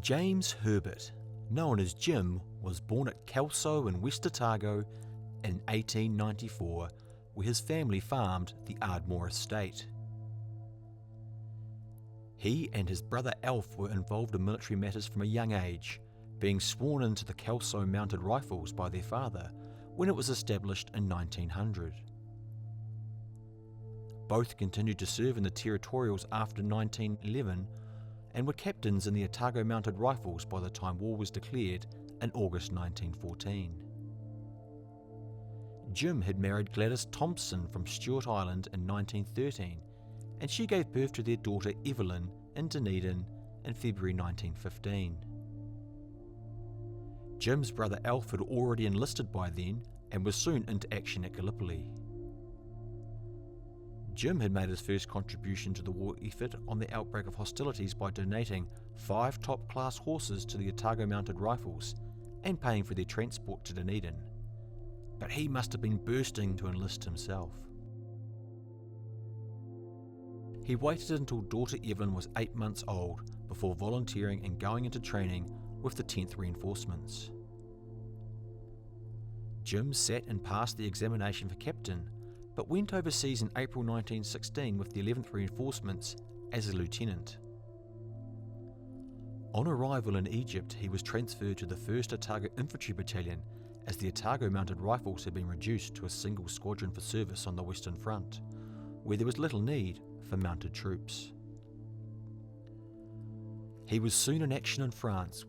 James Herbert, known as Jim, was born at Kelso in West Otago in 1894, where his family farmed the Ardmore estate. He and his brother Alf were involved in military matters from a young age, being sworn into the Kelso Mounted Rifles by their father when it was established in 1900. Both continued to serve in the territorials after 1911 and were captains in the Otago Mounted Rifles by the time war was declared in August 1914. Jim had married Gladys Thompson from Stewart Island in 1913, and she gave birth to their daughter Evelyn in Dunedin in February 1915. Jim's brother Alf had already enlisted by then and was soon into action at Gallipoli. Jim had made his first contribution to the war effort on the outbreak of hostilities by donating 5 top-class horses to the Otago Mounted Rifles and paying for their transport to Dunedin. But he must have been bursting to enlist himself. He waited until daughter Evelyn was 8 months old before volunteering and going into training with the 10th Reinforcements. Jim sat and passed the examination for captain, but went overseas in April 1916 with the 11th Reinforcements as a lieutenant. On arrival in Egypt, he was transferred to the 1st Otago Infantry Battalion as the Otago Mounted Rifles had been reduced to a single squadron for service on the Western Front, where there was little need for mounted troops. He was soon in action in France,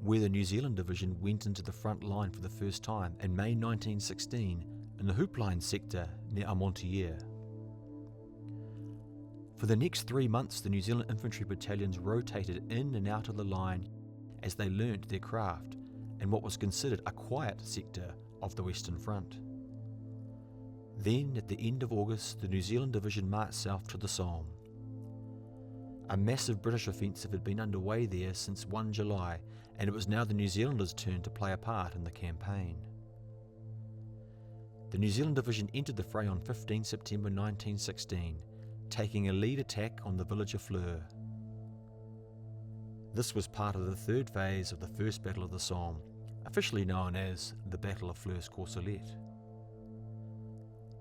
where the New Zealand Division went into the front line for the first time in May 1916 in the Hoopline sector near Armentières. For the next 3 months, the New Zealand infantry battalions rotated in and out of the line as they learnt their craft in what was considered a quiet sector of the Western Front. Then, at the end of August, the New Zealand Division marched south to the Somme. A massive British offensive had been underway there since 1 July, and it was now the New Zealanders' turn to play a part in the campaign. The New Zealand Division entered the fray on 15 September 1916, taking a lead attack on the village of Flers. This was part of the third phase of the First Battle of the Somme, officially known as the Battle of Flers-Courcelette.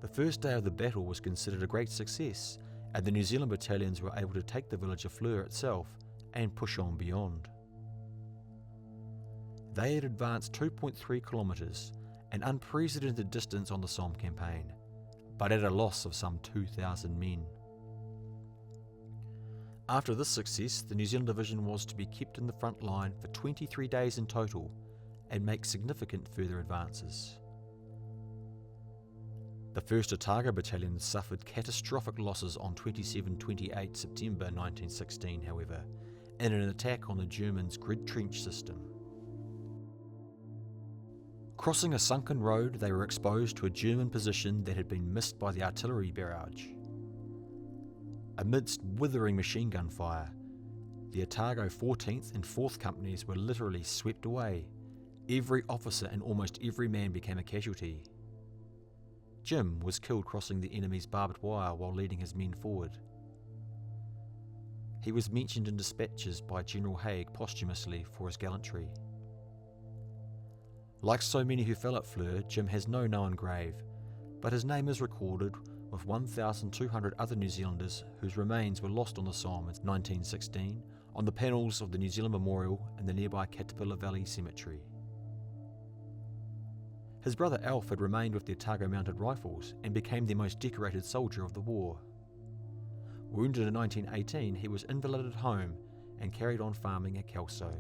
The first day of the battle was considered a great success, and the New Zealand battalions were able to take the village of Flers itself and push on beyond. They had advanced 2.3 kilometres, an unprecedented distance on the Somme campaign, but at a loss of some 2,000 men. After this success, the New Zealand Division was to be kept in the front line for 23 days in total and make significant further advances. The 1st Otago Battalion suffered catastrophic losses on 27-28 September 1916, however, in an attack on the Germans' grid trench system. Crossing a sunken road, they were exposed to a German position that had been missed by the artillery barrage. Amidst withering machine gun fire, the Otago 14th and 4th Companies were literally swept away. Every officer and almost every man became a casualty. Jim was killed crossing the enemy's barbed wire while leading his men forward. He was mentioned in Despatches by General Haig posthumously for his gallantry. Like so many who fell at Flers, Jim has no known grave, but his name is recorded with 1,200 other New Zealanders whose remains were lost on the Somme in 1916 on the panels of the New Zealand Memorial in the nearby Caterpillar Valley Cemetery. His brother Alf had remained with the Otago Mounted Rifles and became their most decorated soldier of the war. Wounded in 1918, he was invalided home and carried on farming at Kelso.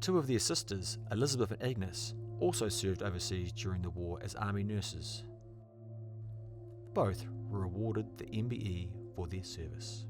2 of their sisters, Elizabeth and Agnes, also served overseas during the war as army nurses. Both were awarded the MBE for their service.